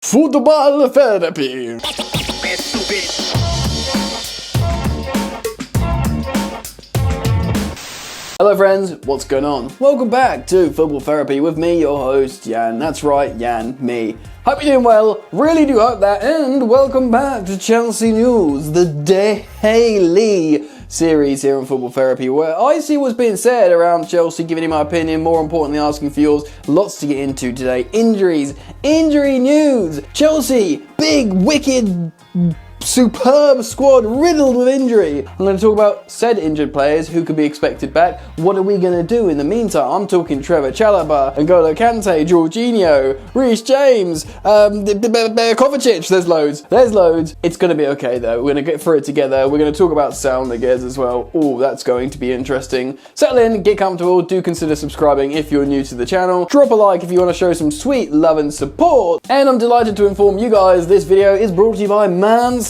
Football therapy. Hello friends, what's going on? Welcome back to Football Therapy with me, your host, Jan. That's right, Jan, me. Hope you're doing well, really do hope that, and welcome back to Chelsea News, the daily series here on Football Therapy, where I see what's being said around Chelsea, giving you my opinion, more importantly asking for yours. Lots to get into today. Injuries, injury news, Chelsea, big, wicked, superb squad riddled with injury. I'm going to talk about said injured players who could be expected back. What are we going to do in the meantime? I'm talking Trevor Chalobah, N'Golo Kante, Jorginho, Reece James, Kovacic. There's loads. It's going to be okay though. We're going to get through it together. We're going to talk about Saul Niguez as well. Oh, that's going to be interesting. Settle in, get comfortable. Do consider subscribing if you're new to the channel. Drop a like if you want to show some sweet love and support. And I'm delighted to inform you guys this video is brought to you by Manscaped.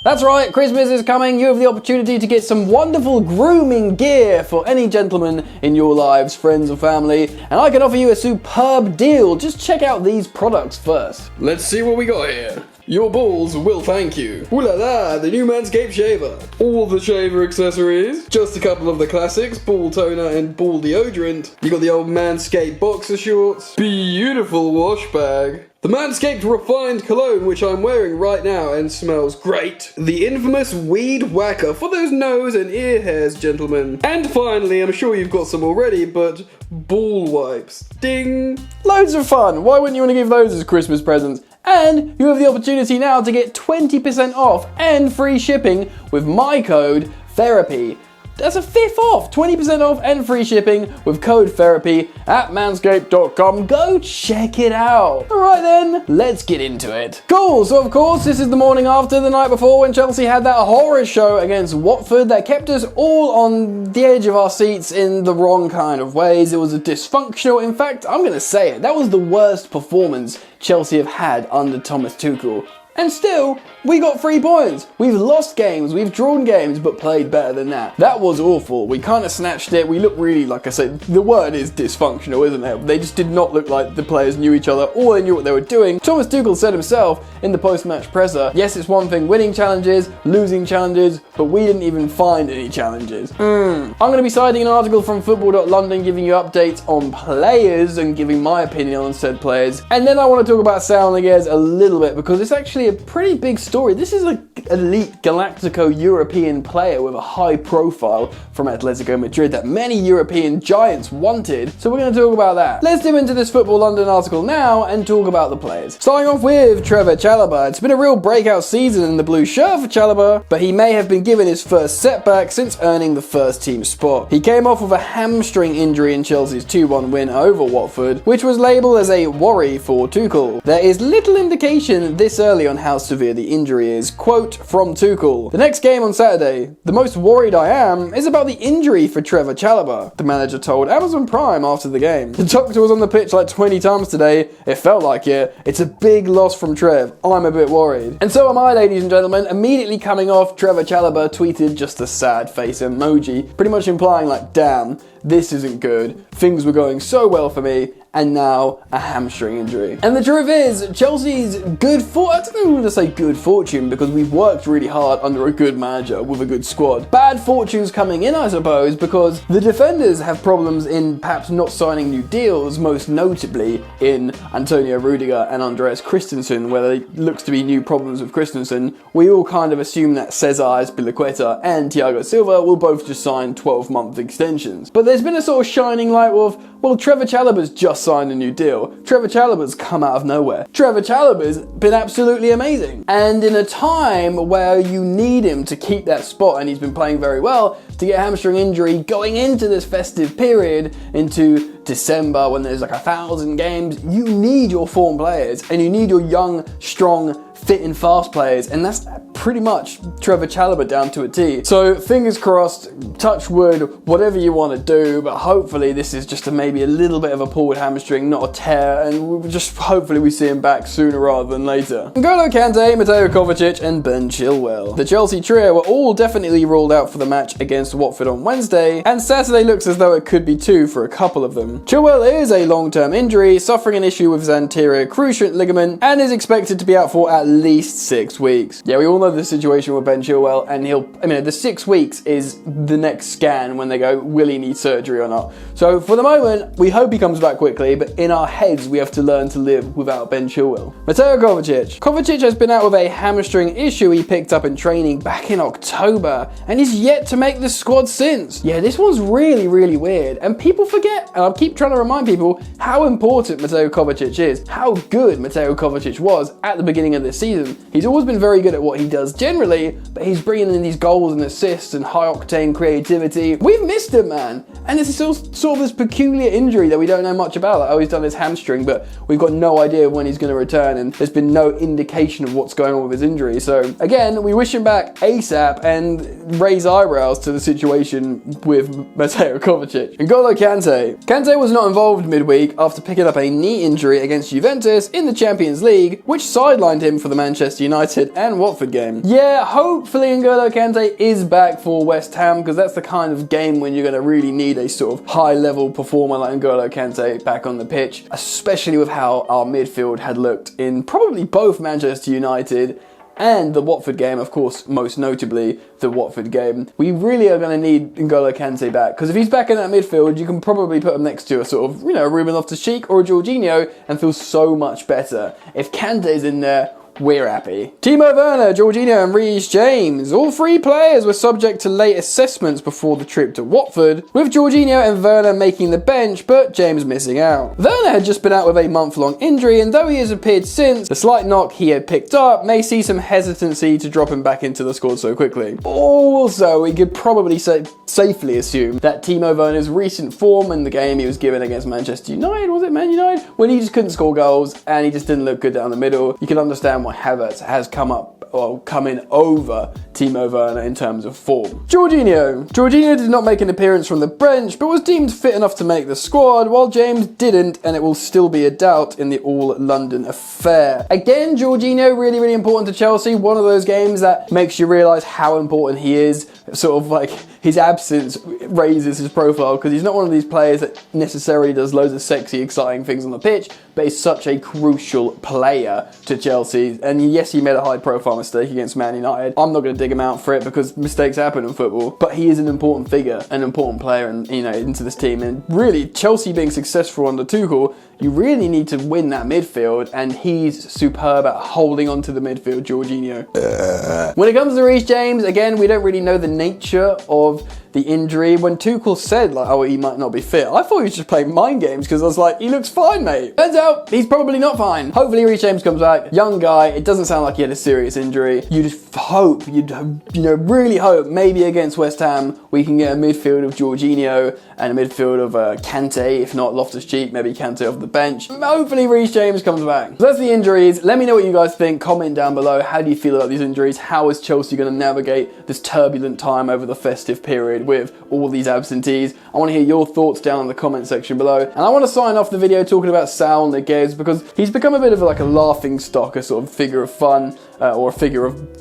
That's right, Christmas is coming. You have the opportunity to get some wonderful grooming gear for any gentleman in your lives, friends or family, and I can offer you a superb deal. Just check out these products first. Let's see what we got here. Your balls will thank you. Ooh la la, the new Manscaped shaver. All the shaver accessories. Just a couple of the classics, ball toner and ball deodorant. You got the old Manscaped boxer shorts. Beautiful wash bag. The Manscaped Refined Cologne, which I'm wearing right now and smells great. The infamous Weed Whacker for those nose and ear hairs, gentlemen. And finally, I'm sure you've got some already, but ball wipes. Ding! Loads of fun. Why wouldn't you want to give those as Christmas presents? And you have the opportunity now to get 20% off and free shipping with my code THERAPY. That's a fifth off, 20% off and free shipping with code THERAPY at manscaped.com. Go check it out. All right then, let's get into it. Cool, so of course this is the morning after the night before when Chelsea had that horror show against Watford that kept us all on the edge of our seats in the wrong kind of ways. It was a dysfunctional, in fact, I'm going to say it, that was the worst performance Chelsea have had under Thomas Tuchel. And still, we got 3 points. We've lost games, we've drawn games, but played better than that. That was awful. We kind of snatched it. We looked really, like I said, the word is dysfunctional, isn't it? They just did not look like the players knew each other or they knew what they were doing. Thomas Tuchel said himself in the post-match presser, yes, it's one thing winning challenges, losing challenges, but we didn't even find any challenges. I'm going to be citing an article from football.london giving you updates on players and giving my opinion on said players. And then I want to talk about Saul Niguez a little bit because it's actually a pretty big story. This is an elite Galactico European player with a high profile from Atletico Madrid that many European giants wanted. So we're going to talk about that. Let's dip into this Football London article now and talk about the players. Starting off with Trevor Chalobah. It's been a real breakout season in the blue shirt for Chalobah, but he may have been given his first setback since earning the first team spot. He came off with a hamstring injury in Chelsea's 2-1 win over Watford, which was labelled as a worry for Tuchel. There is little indication this early on how severe the injury is. Quote from Tuchel: "The next game on Saturday, the most worried I am is about the injury for Trevor Chalobah," the manager told Amazon Prime after the game. "The doctor was on the pitch like 20 times today. It felt like it. It's a big loss from Trev. I'm a bit worried." And so am I, ladies and gentlemen. Immediately coming off, Trevor Chalobah tweeted just a sad face emoji, pretty much implying like, damn, this isn't good. Things were going so well for me, and now a hamstring injury. And the truth is, Chelsea's I don't even want to say good fortune because we've worked really hard under a good manager with a good squad. Bad fortune's coming in, I suppose, because the defenders have problems in perhaps not signing new deals, most notably in Antonio Rudiger and Andreas Christensen, where there looks to be new problems with Christensen. We all kind of assume that Cesar Azpilicueta and Thiago Silva will both just sign 12-month extensions. But there's been a sort of shining light of, well, Trevor Chalobah's just signed a new deal. Trevor Chalobah's come out of nowhere. Trevor Chalobah's been absolutely amazing. And in a time where you need him to keep that spot, and he's been playing very well, to get a hamstring injury going into this festive period, into December when there's like 1,000 games, you need your form players and you need your young, strong, fit and fast players, and that's pretty much Trevor Chalobah down to a T. So fingers crossed, touch wood, whatever you want to do, but hopefully this is just maybe a little bit of a pulled hamstring, not a tear, and we'll just hopefully we see him back sooner rather than later. N'Golo Kante, Mateo Kovacic and Ben Chilwell. The Chelsea trio were all definitely ruled out for the match against Watford on Wednesday, and Saturday looks as though it could be too for a couple of them. Chilwell is a long-term injury, suffering an issue with his anterior cruciate ligament, and is expected to be out for at least 6 weeks. Yeah, we all know the situation with Ben Chilwell, and the 6 weeks is the next scan when they go, will he need surgery or not? So for the moment, we hope he comes back quickly, but in our heads, we have to learn to live without Ben Chilwell. Mateo Kovacic. Kovacic has been out with a hamstring issue he picked up in training back in October, and he's yet to make the squad since. Yeah, this one's really, really weird, and people forget, and I keep trying to remind people how important Mateo Kovacic is, how good Mateo Kovacic was at the beginning of this season. He's always been very good at what he does generally, but he's bringing in these goals and assists and high-octane creativity. We've missed him, man, and it's still sort of this peculiar injury that we don't know much about. Like, oh, he's done his hamstring, but we've got no idea when he's going to return, and there's been no indication of what's going on with his injury. So again, we wish him back ASAP and raise eyebrows to the situation with Mateo Kovacic. N'Golo Kante. Kante was not involved midweek after picking up a knee injury against Juventus in the Champions League, which sidelined him for the Manchester United and Watford game. Yeah, hopefully N'Golo Kante is back for West Ham, because that's the kind of game when you're going to really need a sort of high-level performer like N'Golo Kante back on the pitch, especially with how our midfield had looked in probably both Manchester United and the Watford game, of course, most notably the Watford game. We really are going to need N'Golo Kante back, because if he's back in that midfield, you can probably put him next to a sort of, Ruben Loftus-Cheek or a Jorginho and feel so much better. If Kante's in there, we're happy. Timo Werner, Jorginho and Reece James. All three players were subject to late assessments before the trip to Watford, with Jorginho and Werner making the bench, but James missing out. Werner had just been out with a month-long injury, and though he has appeared since, the slight knock he had picked up may see some hesitancy to drop him back into the squad so quickly. Also, we could probably safely assume that Timo Werner's recent form in the game he was given against Manchester United, was it Man United? When he just couldn't score goals and he just didn't look good down the middle, you can understand why Havertz has come in over Timo Werner in terms of form. Jorginho did not make an appearance from the bench, but was deemed fit enough to make the squad, while James didn't, and it will still be a doubt in the all-London affair. Again, Jorginho, really, really important to Chelsea. One of those games that makes you realise how important he is. Sort of like his absence raises his profile, because he's not one of these players that necessarily does loads of sexy, exciting things on the pitch, but he's such a crucial player to Chelsea. And yes, he made a high-profile mistake against Man United. I'm not going to dig him out for it, because mistakes happen in football, but he is an important figure, an important player, and into this team. And really, Chelsea being successful under Tuchel, you really need to win that midfield, and he's superb at holding on to the midfield, Jorginho. When it comes to Reece James, again, we don't really know the nature of the injury. When Tuchel said, oh, he might not be fit, I thought he was just playing mind games, because I was like, he looks fine, mate. Turns out, he's probably not fine. Hopefully Reece James comes back. Young guy, it doesn't sound like he had a serious injury. You just hope, really hope, maybe against West Ham, we can get a midfield of Jorginho and a midfield of Kante, if not Loftus-Cheek, maybe Kante off the bench. Hopefully Reece James comes back. So that's the injuries. Let me know what you guys think. Comment down below. How do you feel about these injuries? How is Chelsea going to navigate this turbulent time over the festive period with all these absentees? I want to hear your thoughts down in the comment section below. And I want to sign off the video talking about Saul Niguez, because he's become a bit of like a laughing stock, a sort of figure of fun, or a figure of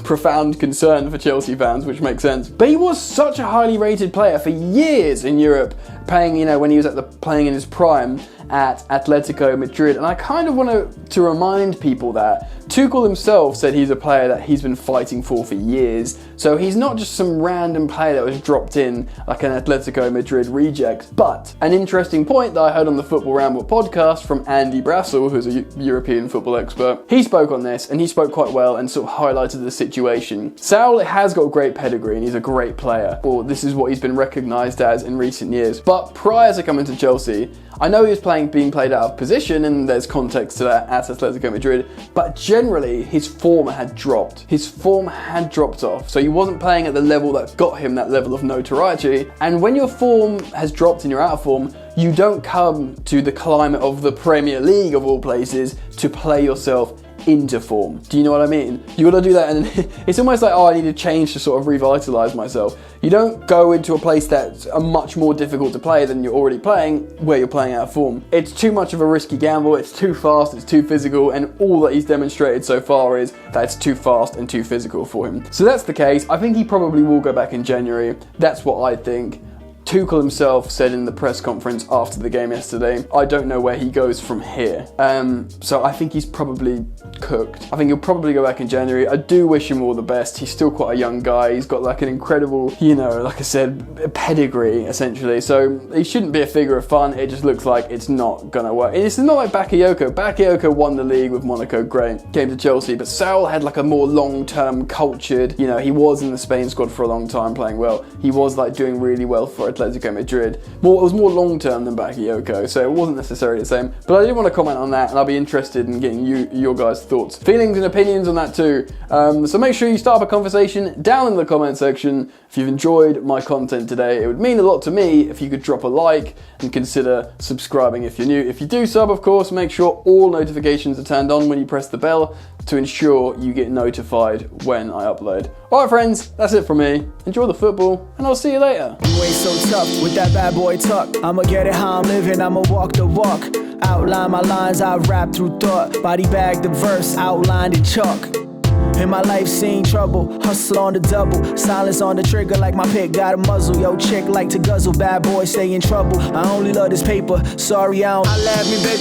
profound concern for Chelsea fans, which makes sense. But he was such a highly rated player for years in Europe, playing, when he was playing in his prime at Atletico Madrid. And I kind of want to remind people that Tuchel himself said he's a player that he's been fighting for years. So he's not just some random player that was dropped in like an Atletico Madrid reject. But an interesting point that I heard on the Football Ramble podcast from Andy Brassel, who's a European football expert, he spoke on this, and he spoke quite well and sort of highlighted the situation. Saul has got great pedigree and he's a great player. Or this is what he's been recognised as in recent years. But prior to coming to Chelsea, I know he was being played out of position, and there's context to that at Atletico Madrid, but generally his form had dropped. His form had dropped off, so he wasn't playing at the level that got him that level of notoriety. And when your form has dropped and you're out of form, you don't come to the climate of the Premier League of all places to play yourself into form. Do you know what I mean? You got to do that, and it's almost like, oh, I need to change to sort of revitalise myself. You don't go into a place that's much more difficult to play than you're already playing, where you're playing out of form. It's too much of a risky gamble, it's too fast, it's too physical, and all that he's demonstrated so far is that it's too fast and too physical for him. So that's the case. I think he probably will go back in January. That's what I think. Tuchel himself said in the press conference after the game yesterday, I don't know where he goes from here. So I think he's probably cooked. I think he'll probably go back in January. I do wish him all the best. He's still quite a young guy. He's got like an incredible, you know, like I said, pedigree essentially. So he shouldn't be a figure of fun. It just looks like it's not gonna work. And it's not like Bakayoko. Bakayoko won the league with Monaco, great, came to Chelsea, but Saul had like a more long-term cultured, you know, he was in the Spain squad for a long time playing well. He was like doing really well for Atletico Madrid. It was more long-term than Bakayoko, so it wasn't necessarily the same. But I did want to comment on that, and I'll be interested in getting your guys' thoughts, feelings and opinions on that too. So make sure you start up a conversation down in the comment section. If you've enjoyed my content today, it would mean a lot to me if you could drop a like and consider subscribing if you're new. If you do sub, of course, make sure all notifications are turned on when you press the bell to ensure you get notified when I upload. Alright friends, that's it from me. Enjoy the football, and I'll see you later. You ain't so tough with that bad boy tuck. I'ma get it how I'm living, I'ma walk the walk. Outline my lines, I rap through thought. Body bag the verse, outlined in chalk. In my life seen trouble, hustle on the double. Silence on the trigger like my pick got a muzzle. Yo, chick like to guzzle, bad boy stay in trouble. I only love this paper, sorry I don't. I laugh me, baby.